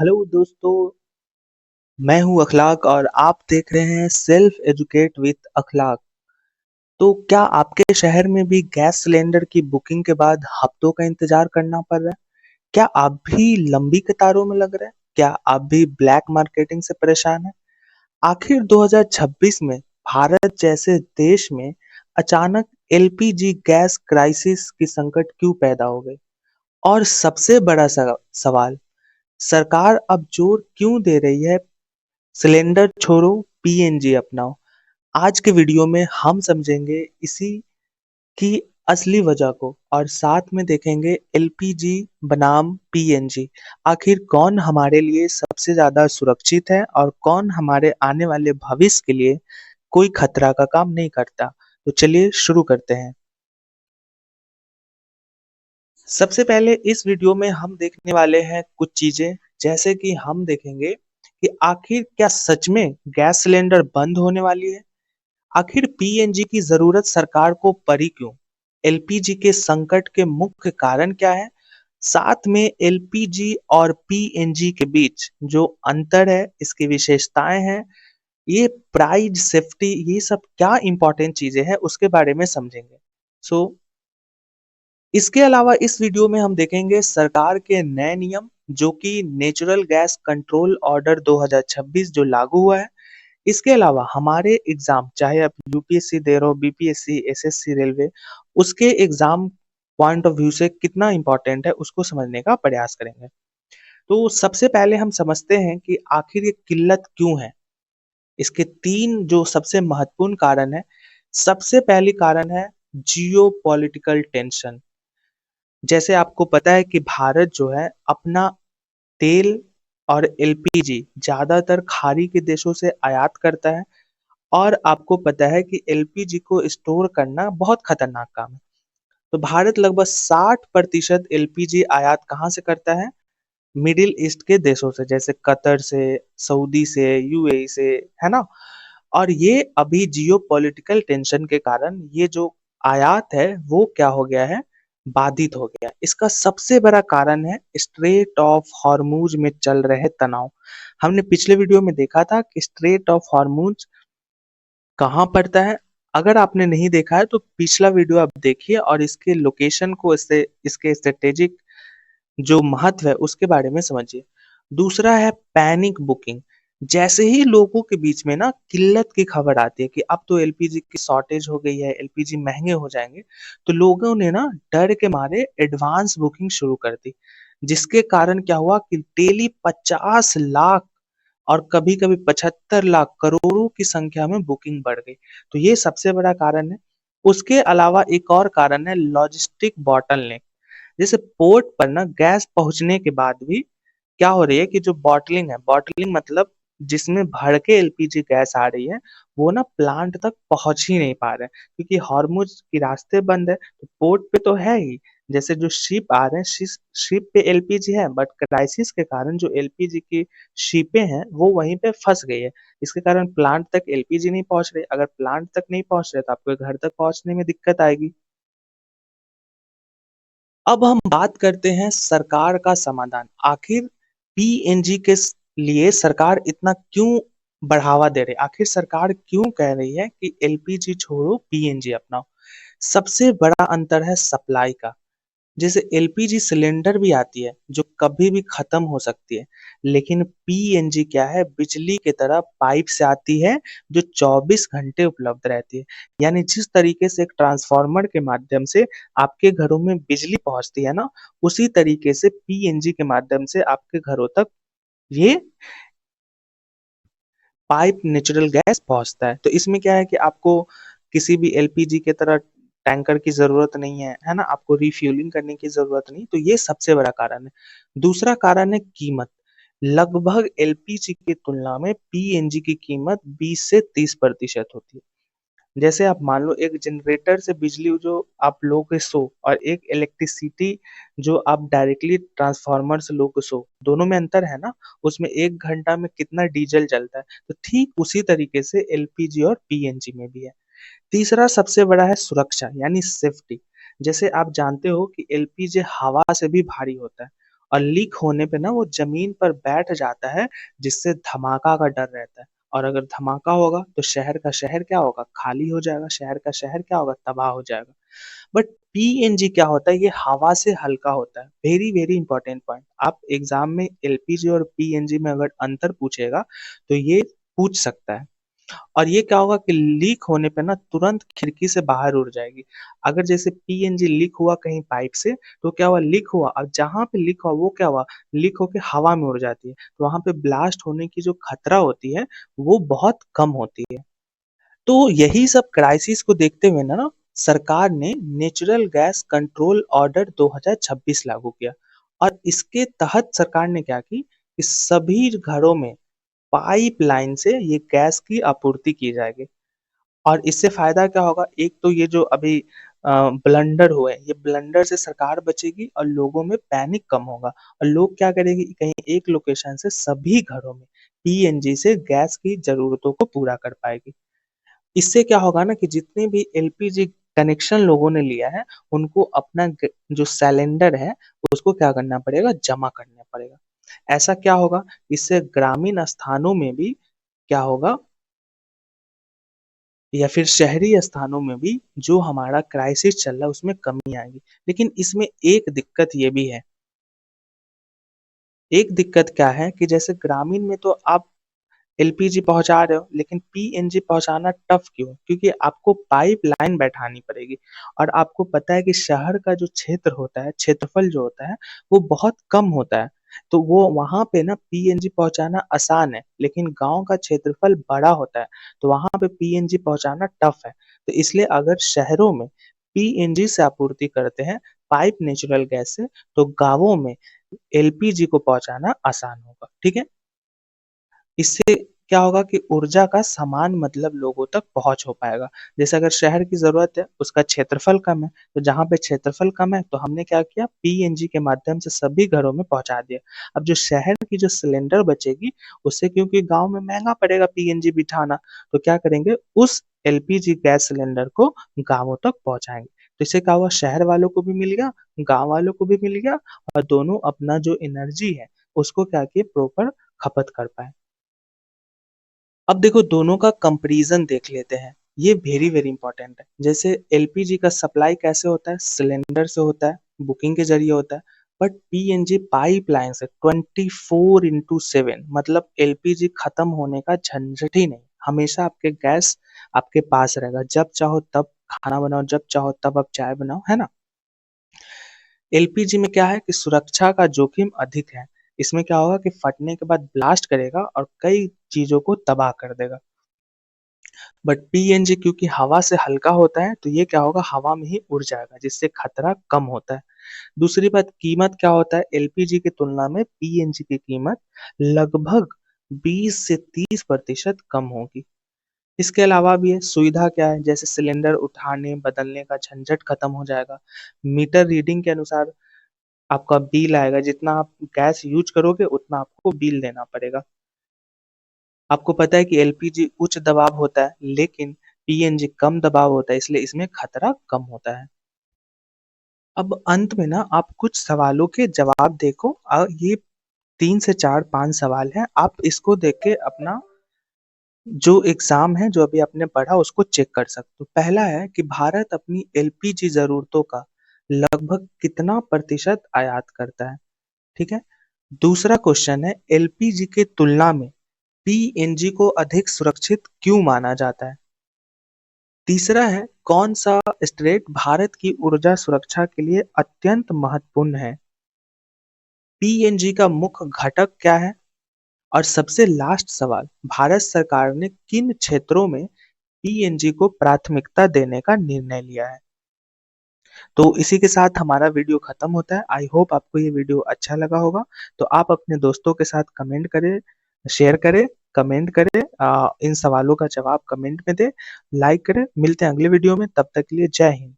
Hello दोस्तों, मैं हूँ अखलाक और आप देख रहे हैं सेल्फ एजुकेट विद अखलाक। तो क्या आपके शहर में भी गैस सिलेंडर की बुकिंग के बाद हफ्तों का इंतजार करना पड़ रहा है? क्या आप भी लंबी कतारों में लग रहे हैं? क्या आप भी ब्लैक मार्केटिंग से परेशान हैं? आखिर 2026 में भारत जैसे देश में अचानक एलपीजी गैस क्राइसिस की संकट क्यों पैदा हो गई? और सबसे बड़ा सवाल, सरकार अब जोर क्यों दे रही है सिलेंडर छोड़ो, पीएनजी अपनाओ। आज के वीडियो में हम समझेंगे इसी की असली वजह को और साथ में देखेंगे एलपीजी बनाम पीएनजी। आखिर कौन हमारे लिए सबसे ज्यादा सुरक्षित है और कौन हमारे आने वाले भविष्य के लिए कोई खतरा का काम नहीं करता। तो चलिए शुरू करते हैं। सबसे पहले इस वीडियो में हम देखने वाले हैं कुछ चीजें, जैसे कि हम देखेंगे कि आखिर क्या सच में गैस सिलेंडर बंद होने वाली है। आखिर पीएनजी की जरूरत सरकार को पड़ी क्यों? एलपीजी के संकट के मुख्य कारण क्या है? साथ में एलपीजी और पीएनजी के बीच जो अंतर है, इसकी विशेषताएं हैं, ये प्राइस सेफ्टी, ये सब क्या इंपॉर्टेंट चीजें हैं उसके बारे में समझेंगे। सो इसके अलावा इस वीडियो में हम देखेंगे सरकार के नए नियम, जो कि नेचुरल गैस कंट्रोल ऑर्डर 2026 जो लागू हुआ है। इसके अलावा हमारे एग्जाम, चाहे आप यूपीएससी दे रहे हो, बीपीएससी, एसएससी, रेलवे, उसके एग्जाम पॉइंट ऑफ व्यू से कितना इंपॉर्टेंट है उसको समझने का प्रयास करेंगे। तो सबसे पहले हम समझते हैं कि आखिर ये किल्लत क्यों है। इसके तीन जो सबसे महत्वपूर्ण कारण है। सबसे पहली कारण है जियो पॉलिटिकल टेंशन। जैसे आपको पता है कि भारत जो है अपना तेल और एलपीजी ज्यादातर खाड़ी के देशों से आयात करता है। और आपको पता है कि एलपीजी को स्टोर करना बहुत खतरनाक काम है। तो भारत लगभग 60% एलपीजी आयात कहाँ से करता है? मिडिल ईस्ट के देशों से, जैसे कतर से, सऊदी से, यूएई से, है ना। और ये अभी जियो पॉलिटिकल टेंशन के कारण ये जो आयात है वो क्या हो गया है, बाधित हो गया। इसका सबसे बड़ा कारण है स्ट्रेट ऑफ हॉर्मुज में चल रहे तनाव। हमने पिछले वीडियो में देखा था कि स्ट्रेट ऑफ हॉर्मुज कहाँ पड़ता है। अगर आपने नहीं देखा है तो पिछला वीडियो आप देखिए और इसके लोकेशन को, इससे इसके स्ट्रेटेजिक जो महत्व है उसके बारे में समझिए। दूसरा है पैनिक बुकिंग। जैसे ही लोगों के बीच में ना किल्लत की खबर आती है कि अब तो एलपीजी की शॉर्टेज हो गई है, एलपीजी महंगे हो जाएंगे, तो लोगों ने ना डर के मारे एडवांस बुकिंग शुरू कर दी। जिसके कारण क्या हुआ कि डेली 50 लाख और कभी कभी 75 लाख, करोड़ों की संख्या में बुकिंग बढ़ गई। तो ये सबसे बड़ा कारण है। उसके अलावा एक और कारण है लॉजिस्टिक बॉटलनेक। जैसे पोर्ट पर ना गैस पहुंचने के बाद भी क्या हो रही है कि जो बॉटलिंग है, बॉटलिंग मतलब जिसमें भर के एलपीजी गैस आ रही है, वो ना प्लांट तक पहुंच ही नहीं पा रहे हैं, क्योंकि हॉर्मुज की रास्ते बंद है। तो पोर्ट पे तो है ही, जैसे जो शिप आ रहे हैं, शिप पे एलपीजी है, बट क्राइसिस के कारण जो एलपीजी की शिपें हैं वो वहीं पे फंस गई है। इसके कारण प्लांट तक एलपीजी नहीं पहुंच रही। अगर प्लांट तक नहीं पहुंच रहे तो आपके घर तक पहुंचने में दिक्कत आएगी। अब हम बात करते हैं सरकार का समाधान। आखिर पीएनजी के लिए सरकार इतना क्यों बढ़ावा दे रही है? आखिर सरकार क्यों कह रही है कि एलपीजी छोड़ो, पीएनजी अपनाओ? सबसे बड़ा अंतर है सप्लाई का। जैसे एलपीजी सिलेंडर भी आती है जो कभी भी खत्म हो सकती है, लेकिन पीएनजी क्या है, बिजली की तरह पाइप से आती है जो 24 घंटे उपलब्ध रहती है। यानी जिस तरीके से एक ट्रांसफार्मर के माध्यम से आपके घरों में बिजली पहुंचती है ना, उसी तरीके से पीएनजी के माध्यम से आपके घरों तक ये पाइप नेचुरल गैस पहुंचता है। तो इसमें क्या है कि आपको किसी भी एलपीजी के तरह टैंकर की जरूरत नहीं है, है ना, आपको रिफ्यूलिंग करने की जरूरत नहीं। तो ये सबसे बड़ा कारण है। दूसरा कारण है कीमत। लगभग एलपीजी की तुलना में पीएनजी की कीमत 20 से 30% होती है। जैसे आप मान लो एक जनरेटर से बिजली जो आप लोगे 100, और एक इलेक्ट्रिसिटी जो आप डायरेक्टली ट्रांसफार्मर से लोगे 100, दोनों में अंतर है ना। उसमें 1 घंटा में कितना डीजल जलता है, तो ठीक उसी तरीके से एलपीजी और पीएनजी में भी है। तीसरा सबसे बड़ा है सुरक्षा, यानी सेफ्टी। जैसे आप जानते हो कि एलपीजी हवा से भी भारी होता है, और लीक होने पे ना वो ज़मीन पर बैठ जाता है, जिससे धमाका का डर रहता है। और अगर धमाका होगा तो शहर का शहर क्या होगा? खाली हो जाएगा, शहर का शहर क्या होगा? तबाह हो जाएगा। बट पीएनजी क्या होता है? ये हवा से हल्का होता है। Very very important point. आप एग्जाम में एलपीजी और पीएनजी में अगर अंतर पूछेगा तो ये पूछ सकता है। और ये क्या होगा कि लीक होने पे ना तुरंत खिड़की से बाहर उड़ जाएगी। अगर जैसे पीएनजी लीक हुआ कहीं पाइप से, तो क्या हुआ? लीक हुआ, और जहां पे लीक हुआ वो क्या हुआ? लीक होके हवा में उड़ जाती है, तो वहां पे ब्लास्ट होने की जो खतरा होती है वो बहुत कम होती है। तो यही सब क्राइसिस को देखते हुए ना सरकार ने नेचुरल गैस कंट्रोल ऑर्डर 2026 लागू किया। और इसके तहत सरकार ने क्या की कि सभी घरों में पाइपलाइन से ये गैस की आपूर्ति की जाएगी। और इससे फायदा क्या होगा? एक तो ये जो अभी ब्लंडर हुए, ये ब्लंडर से सरकार बचेगी और लोगों में पैनिक कम होगा। और लोग क्या करेंगे कि कहीं एक लोकेशन से सभी घरों में पीएनजी से गैस की जरूरतों को पूरा कर पाएगी। इससे क्या होगा ना कि जितने भी एलपीजी कनेक्शन लोगों ने लिया है, उनको अपना जो सिलेंडर है उसको क्या करना पड़ेगा? जमा करना पड़ेगा। ऐसा क्या होगा? इससे ग्रामीण स्थानों में भी क्या होगा, या फिर शहरी स्थानों में भी जो हमारा क्राइसिस चल रहा है उसमें कमी आएगी। लेकिन इसमें एक दिक्कत ये भी है। एक दिक्कत क्या है कि जैसे ग्रामीण में तो आप एलपीजी पहुंचा रहे हो, लेकिन पीएनजी पहुंचाना टफ क्यों? क्योंकि आपको पाइपलाइन बैठानी पड़ेगी। और आपको पता है कि शहर का जो क्षेत्र होता है, क्षेत्रफल जो होता है, वो बहुत कम होता है। तो वो वहां पे ना पीएनजी पहुंचाना आसान है, लेकिन गांव का क्षेत्रफल बड़ा होता है, तो वहां पे पीएनजी पहुंचाना टफ है। तो इसलिए अगर शहरों में पीएनजी से आपूर्ति करते हैं, पाइप नेचुरल गैस से, तो गांवों में एलपीजी को पहुंचाना आसान होगा। ठीक है? इससे क्या होगा कि ऊर्जा का समान मतलब लोगों तक पहुंच हो पाएगा। जैसे अगर शहर की जरूरत है, उसका क्षेत्रफल कम है, तो जहां पे क्षेत्रफल कम है तो हमने क्या किया? पीएनजी के माध्यम से सभी घरों में पहुंचा दिया। अब जो शहर की जो सिलेंडर बचेगी, उससे क्योंकि गांव में महंगा पड़ेगा पीएनजी बिठाना, तो क्या करेंगे? उस एलपीजी गैस सिलेंडर को गांवों तक पहुंचाएंगे। तो इससे क्या हुआ? शहर वालों को भी मिल गया, गांव वालों को भी मिल गया, और दोनों अपना जो एनर्जी है उसको क्या किए? प्रॉपर खपत कर पाए। अब देखो दोनों का कंपैरिजन देख लेते हैं। ये वेरी वेरी इंपॉर्टेंट है। जैसे एलपीजी का सप्लाई कैसे होता है? सिलेंडर से होता है, बुकिंग के जरिए होता है। बट पीएनजी पाइपलाइन से 24/7, मतलब एलपीजी खत्म होने का झंझट ही नहीं। हमेशा आपके गैस आपके पास रहेगा, जब चाहो तब खाना बनाओ, जब चाहो तब आप चाय बनाओ, है ना? एलपीजी में क्या है कि सुरक्षा का जोखिम अधिक है। इसमें क्या होगा कि फटने के बाद ब्लास्ट करेगा और कई चीजों को तबाह कर देगा। बट पीएनजी क्योंकि हवा से हल्का होता है, तो ये क्या होगा? हवा में ही उड़ जाएगा, जिससे खतरा कम होता है। दूसरी बात, कीमत क्या होता है? एलपीजी की तुलना में पीएनजी की कीमत लगभग 20 से 30% कम होगी। इसके अलावा भी है सुविधा क्या है? जैसे सिलेंडर उठाने बदलने का झंझट खत्म हो जाएगा। मीटर रीडिंग के अनुसार आपका बिल आएगा, जितना आप गैस यूज करोगे उतना आपको बिल देना पड़ेगा। आपको पता है कि एलपीजी उच्च दबाव होता है, लेकिन पीएनजी कम दबाव होता है, इसलिए इसमें खतरा कम होता है। अब अंत में ना आप कुछ सवालों के जवाब देखो। ये 3 से 4 5 सवाल है, आप इसको देख के अपना जो एग्जाम है जो अभी आपने पढ़ा उसको चेक कर सकते हो। पहला है कि भारत अपनी एलपीजी जरूरतों का लगभग कितना प्रतिशत आयात करता है? ठीक है। दूसरा क्वेश्चन है, एलपीजी के तुलना में पीएनजी को अधिक सुरक्षित क्यों माना जाता है? तीसरा है, कौन सा स्टेट भारत की ऊर्जा सुरक्षा के लिए अत्यंत महत्वपूर्ण है? पीएनजी का मुख्य घटक क्या है? और सबसे लास्ट सवाल, भारत सरकार ने किन क्षेत्रों में पीएनजी को प्राथमिकता देने का निर्णय लिया है? तो इसी के साथ हमारा वीडियो खत्म होता है। आई होप आपको ये वीडियो अच्छा लगा होगा। तो आप अपने दोस्तों के साथ कमेंट करें, शेयर करें, कमेंट करें, इन सवालों का जवाब कमेंट में दें, लाइक करें। मिलते हैं अगले वीडियो में, तब तक के लिए जय हिंद।